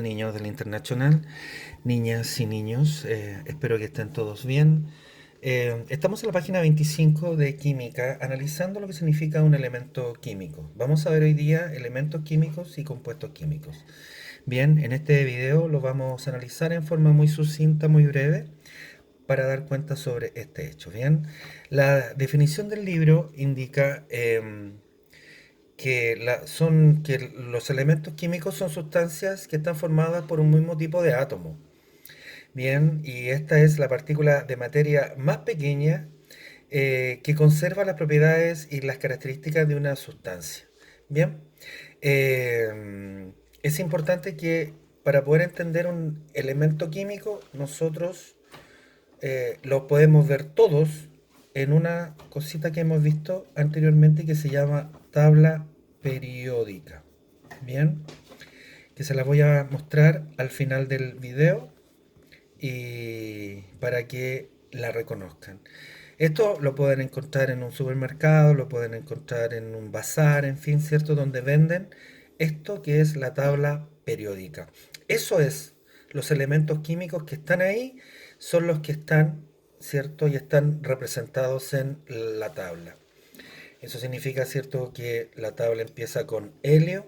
Niños del Internacional, niñas y niños, espero que estén todos bien. Estamos en la página 25 de química, analizando lo que significa un elemento químico. Vamos a ver hoy día elementos químicos y compuestos químicos. Bien, en este video lo vamos a analizar en forma muy sucinta, muy breve, para dar cuenta sobre este hecho. Bien, la definición del libro indica que los elementos químicos son sustancias que están formadas por un mismo tipo de átomo. Bien, y esta es la partícula de materia más pequeña que conserva las propiedades y las características de una sustancia. Bien, es importante que para poder entender un elemento químico, nosotros lo podemos ver todos en una cosita que hemos visto anteriormente que se llama tabla periódica. Bien, que se la voy a mostrar al final del video y para que la reconozcan. Esto lo pueden encontrar en un supermercado, lo pueden encontrar en un bazar, en fin, ¿cierto? Donde venden esto que es la tabla periódica. Eso es, los elementos químicos que están ahí son los que están, ¿cierto? Y están representados en la tabla. Eso significa, ¿cierto? Que la tabla empieza con helio,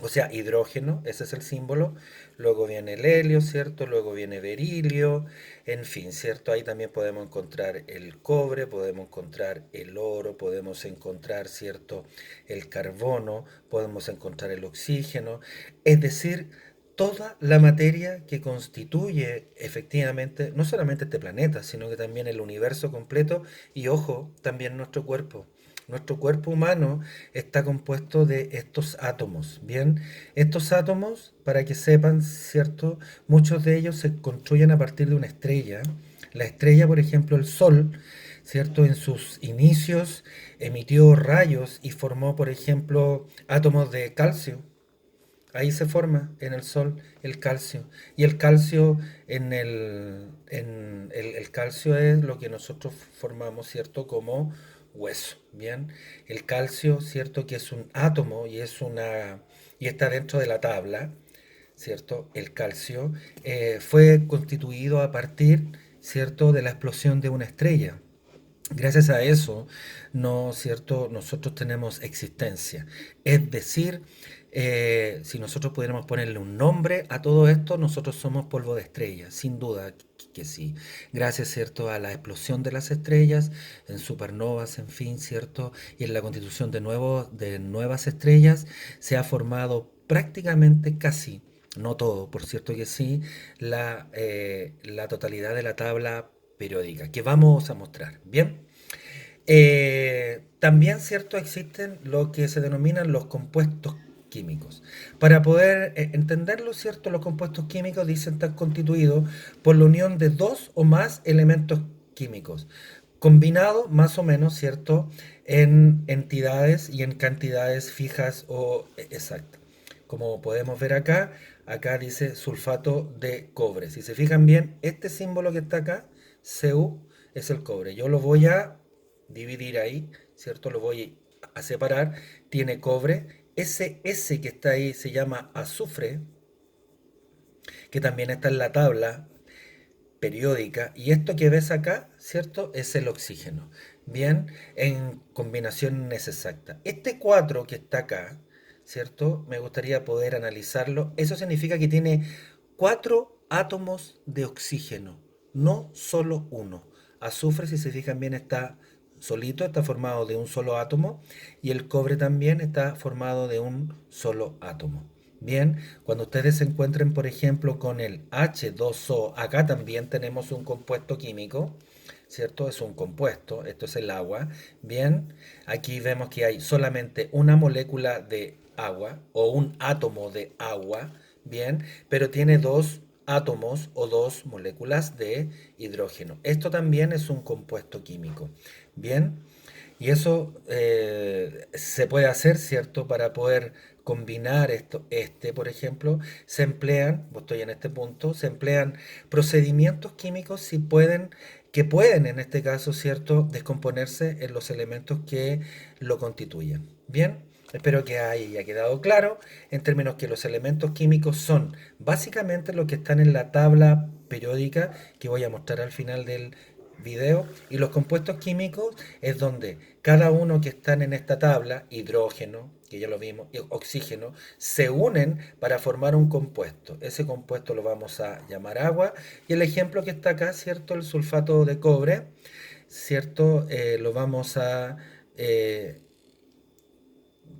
o sea, hidrógeno, ese es el símbolo. Luego viene el helio, ¿cierto? Luego viene berilio, en fin, ¿cierto? Ahí también podemos encontrar el cobre, podemos encontrar el oro, podemos encontrar, ¿cierto? El carbono, podemos encontrar el oxígeno. Es decir, toda la materia que constituye efectivamente, no solamente este planeta, sino que también el universo completo y, ojo, también nuestro cuerpo. Nuestro cuerpo humano está compuesto de estos átomos, ¿bien? Estos átomos, para que sepan, ¿cierto? Muchos de ellos se construyen a partir de una estrella. La estrella, por ejemplo, el Sol, ¿cierto? En sus inicios emitió rayos y formó, por ejemplo, átomos de calcio. Ahí se forma en el Sol el calcio. Y el calcio el calcio es lo que nosotros formamos, ¿cierto? Como hueso. Bien. El calcio, ¿cierto? Que es un átomo y está dentro de la tabla, ¿cierto? El calcio fue constituido a partir, ¿cierto? De la explosión de una estrella. Gracias a eso, no, ¿cierto? Nosotros tenemos existencia. Es decir, si nosotros pudiéramos ponerle un nombre a todo esto, nosotros somos polvo de estrella, sin duda que sí. Gracias, ¿cierto? A la explosión de las estrellas, en supernovas, en fin, ¿cierto? Y en la constitución de nuevas estrellas, se ha formado prácticamente casi, no todo, por cierto que sí, la totalidad de la tabla periódica, que vamos a mostrar. Bien. También, cierto, existen lo que se denominan los compuestos químicos. Para poder entenderlo, cierto, los compuestos químicos dicen estar constituidos por la unión de dos o más elementos químicos, combinados más o menos, cierto, en entidades y en cantidades fijas o exactas. Como podemos ver acá, acá dice sulfato de cobre. Si se fijan bien, este símbolo que está acá, Cu, es el cobre. Yo lo voy a dividir ahí, ¿cierto? Lo voy a separar. Tiene cobre. Ese S que está ahí se llama azufre, que también está en la tabla periódica. Y esto que ves acá, ¿cierto? Es el oxígeno. Bien, en combinaciones exactas. Este 4 que está acá, ¿cierto? Me gustaría poder analizarlo. Eso significa que tiene 4 átomos de oxígeno, no solo uno. Azufre, si se fijan bien, está solito, está formado de un solo átomo, y el cobre también está formado de un solo átomo. Bien, cuando ustedes se encuentren, por ejemplo, con el H2O, acá también tenemos un compuesto químico, ¿cierto? Es un compuesto, esto es el agua. Bien, aquí vemos que hay solamente una molécula de agua o un átomo de agua, bien, pero tiene dos átomos o dos moléculas de hidrógeno. Esto también es un compuesto químico, bien, y eso se puede hacer, ¿cierto? Para poder combinar esto, por ejemplo, se emplean, pues estoy en este punto, se emplean procedimientos químicos que pueden en este caso, ¿cierto?, descomponerse en los elementos que lo constituyen. Bien, Espero que haya quedado claro en términos que los elementos químicos son básicamente los que están en la tabla periódica que voy a mostrar al final del video, y los compuestos químicos es donde cada uno que están en esta tabla, hidrógeno, que ya lo vimos, y oxígeno, se unen para formar un compuesto. Ese compuesto lo vamos a llamar agua, y el ejemplo que está acá, ¿cierto? El sulfato de cobre, ¿cierto? Lo vamos a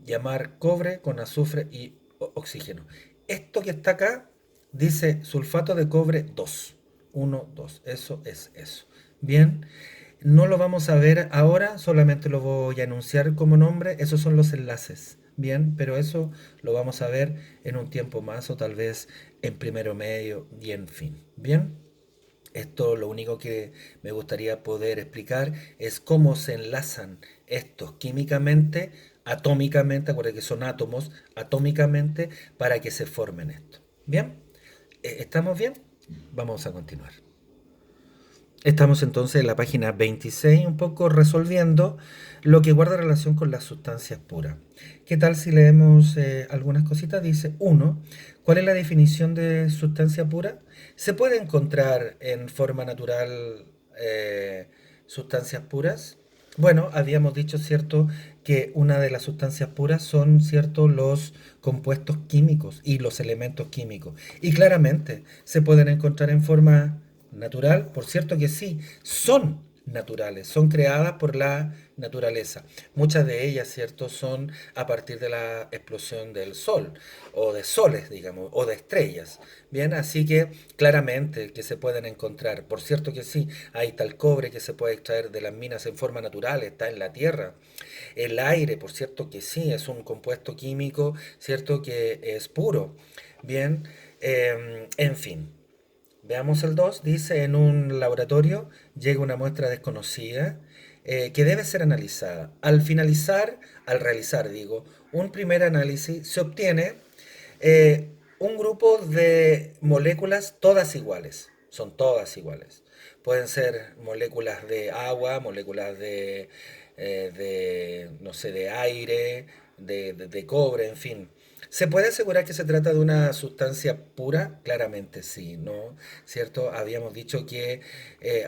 llamar cobre con azufre y oxígeno. Esto que está acá dice sulfato de cobre 2. 1, 2. Eso es eso. Bien, no lo vamos a ver ahora, solamente lo voy a anunciar como nombre. Esos son los enlaces. Bien, pero eso lo vamos a ver en un tiempo más o tal vez en primero medio y en fin. Bien. Esto lo único que me gustaría poder explicar es cómo se enlazan estos químicamente, atómicamente, acuérdense que son átomos, atómicamente, para que se formen esto. ¿Bien? ¿Estamos bien? Vamos a continuar. Estamos entonces en la página 26, un poco resolviendo lo que guarda relación con las sustancias puras. ¿Qué tal si leemos algunas cositas? Dice, uno, ¿cuál es la definición de sustancia pura? ¿Se puede encontrar en forma natural sustancias puras? Bueno, habíamos dicho, ¿cierto?, que una de las sustancias puras son, ¿cierto?, los compuestos químicos y los elementos químicos. Y claramente se pueden encontrar en forma natural, por cierto que sí, son naturales, son creadas por la naturaleza. Muchas de ellas, ¿cierto?, son a partir de la explosión del sol, o de soles, digamos, o de estrellas. Bien, así que claramente que se pueden encontrar. Por cierto que sí, hay tal cobre que se puede extraer de las minas en forma natural, está en la tierra. El aire, por cierto que sí, es un compuesto químico, ¿cierto?, que es puro. Bien, en fin. Veamos el 2. Dice, en un laboratorio llega una muestra desconocida que debe ser analizada. Al realizar, digo, un primer análisis, se obtiene un grupo de moléculas todas iguales. Son todas iguales. Pueden ser moléculas de agua, moléculas no sé, de aire, de cobre, en fin. ¿Se puede asegurar que se trata de una sustancia pura? Claramente sí, ¿no? ¿Cierto? Habíamos dicho que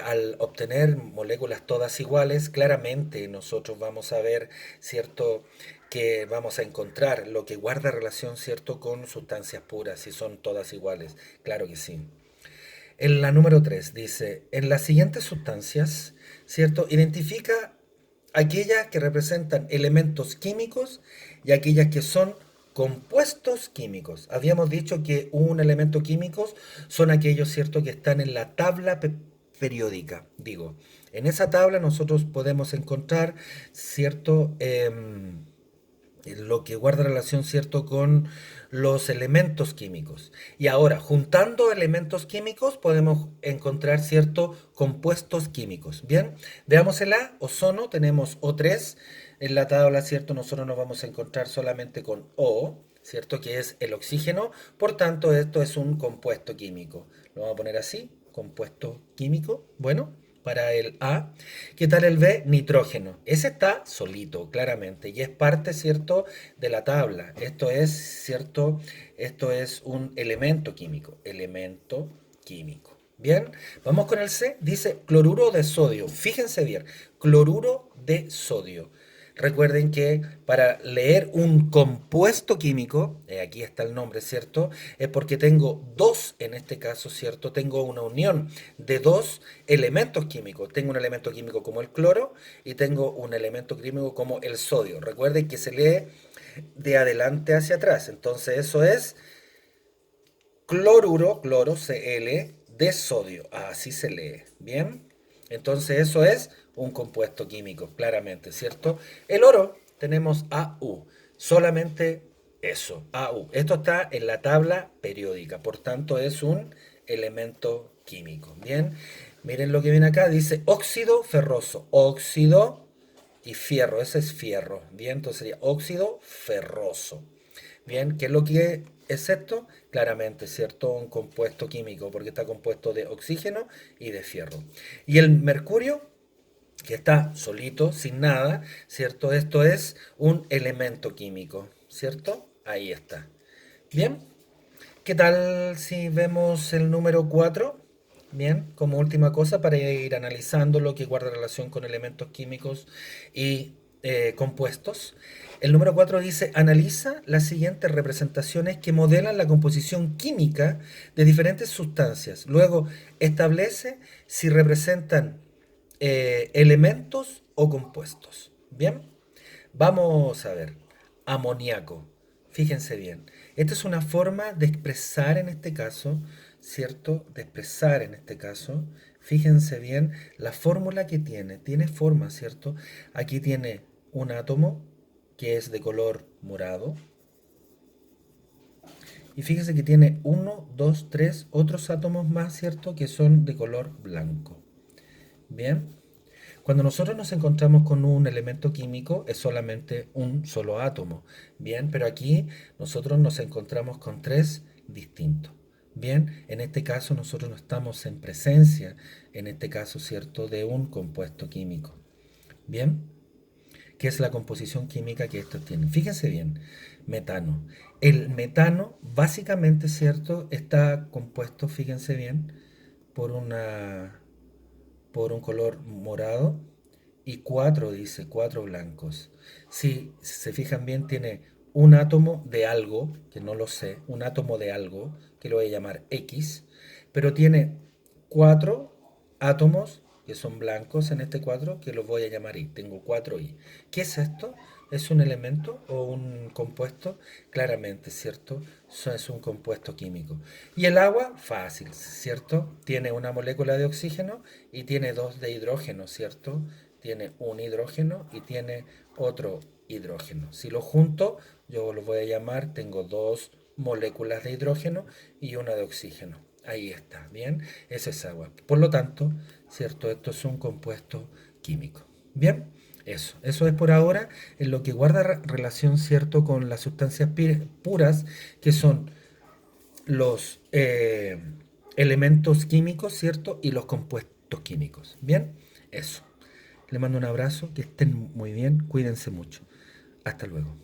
al obtener moléculas todas iguales, claramente nosotros vamos a ver, ¿cierto?, que vamos a encontrar lo que guarda relación, ¿cierto?, con sustancias puras, si son todas iguales. Claro que sí. En la número 3 dice, en las siguientes sustancias, ¿cierto?, identifica aquellas que representan elementos químicos y aquellas que son compuestos químicos. Habíamos dicho que un elemento químico son aquellos, ¿cierto?, que están en la tabla periódica. Digo, en esa tabla nosotros podemos encontrar, ¿cierto?, lo que guarda relación, ¿cierto?, con los elementos químicos. Y ahora, juntando elementos químicos, podemos encontrar, ¿cierto?, compuestos químicos. Bien, veamos el A, ozono, tenemos O3. En la tabla, ¿cierto?, nosotros nos vamos a encontrar solamente con O, ¿cierto?, que es el oxígeno. Por tanto, esto es un compuesto químico. Lo vamos a poner así, compuesto químico. Bueno, para el A. ¿Qué tal el B? Nitrógeno. Ese está solito, claramente, y es parte, ¿cierto?, de la tabla. Esto es, ¿cierto? Esto es un elemento químico. Elemento químico. Bien, vamos con el C. Dice cloruro de sodio. Fíjense bien, cloruro de sodio. Recuerden que para leer un compuesto químico, aquí está el nombre, ¿cierto? Es porque tengo dos, en este caso, ¿cierto? Tengo una unión de dos elementos químicos. Tengo un elemento químico como el cloro y tengo un elemento químico como el sodio. Recuerden que se lee de adelante hacia atrás. Entonces eso es cloruro, cloro, Cl, de sodio. Así se lee. Bien. Entonces eso es un compuesto químico, claramente, ¿cierto? El oro tenemos AU. Solamente eso, AU. Esto está en la tabla periódica, por tanto es un elemento químico. Bien. Miren lo que viene acá, dice óxido ferroso. Óxido y fierro, ese es fierro. Bien, entonces sería óxido ferroso. Bien, ¿qué es lo que es esto? Claramente, ¿cierto? Un compuesto químico, porque está compuesto de oxígeno y de fierro. ¿Y el mercurio? que está solito, sin nada, ¿cierto? Esto es un elemento químico, ¿cierto? Ahí está. Bien, ¿qué tal si vemos el número 4? Bien, como última cosa para ir analizando lo que guarda relación con elementos químicos y compuestos. El número 4 dice, analiza las siguientes representaciones que modelan la composición química de diferentes sustancias. Luego, establece si representan elementos o compuestos. Bien, vamos a ver. Amoníaco. Fíjense bien. Esta es una forma de expresar en este caso, ¿cierto? De expresar en este caso. Fíjense bien la fórmula que tiene. Tiene forma, ¿cierto? Aquí tiene un átomo que es de color morado. Y fíjense que tiene uno, dos, tres otros átomos más, ¿cierto? Que son de color blanco. Bien. Cuando nosotros nos encontramos con un elemento químico es solamente un solo átomo, bien, pero aquí nosotros nos encontramos con tres distintos. Bien, en este caso nosotros no estamos en presencia, en este caso, ¿cierto?, de un compuesto químico. Bien, ¿qué es la composición química que estos tienen? Fíjense bien, metano. El metano, básicamente, ¿cierto?, está compuesto, fíjense bien, por por un color morado y cuatro, dice, cuatro blancos. Si se fijan bien, tiene un átomo de algo, que no lo sé, un átomo de algo, que lo voy a llamar X, pero tiene cuatro átomos que son blancos en este cuadro, que los voy a llamar Y. Tengo cuatro Y. ¿Qué es esto? ¿Es un elemento o un compuesto? Claramente, ¿cierto? Eso es un compuesto químico. Y el agua, fácil, ¿cierto? Tiene una molécula de oxígeno y tiene dos de hidrógeno, ¿cierto? Tiene un hidrógeno y tiene otro hidrógeno. Si lo junto, yo lo voy a llamar, tengo dos moléculas de hidrógeno y una de oxígeno. Ahí está, ¿bien? Eso es agua. Por lo tanto, ¿cierto? Esto es un compuesto químico. ¿Bien? Eso es por ahora en lo que guarda relación, ¿cierto?, con las sustancias puras, que son los elementos químicos, ¿cierto? Y los compuestos químicos. ¿Bien? Eso. Le mando un abrazo, que estén muy bien, cuídense mucho. Hasta luego.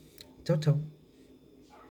Chao, chao.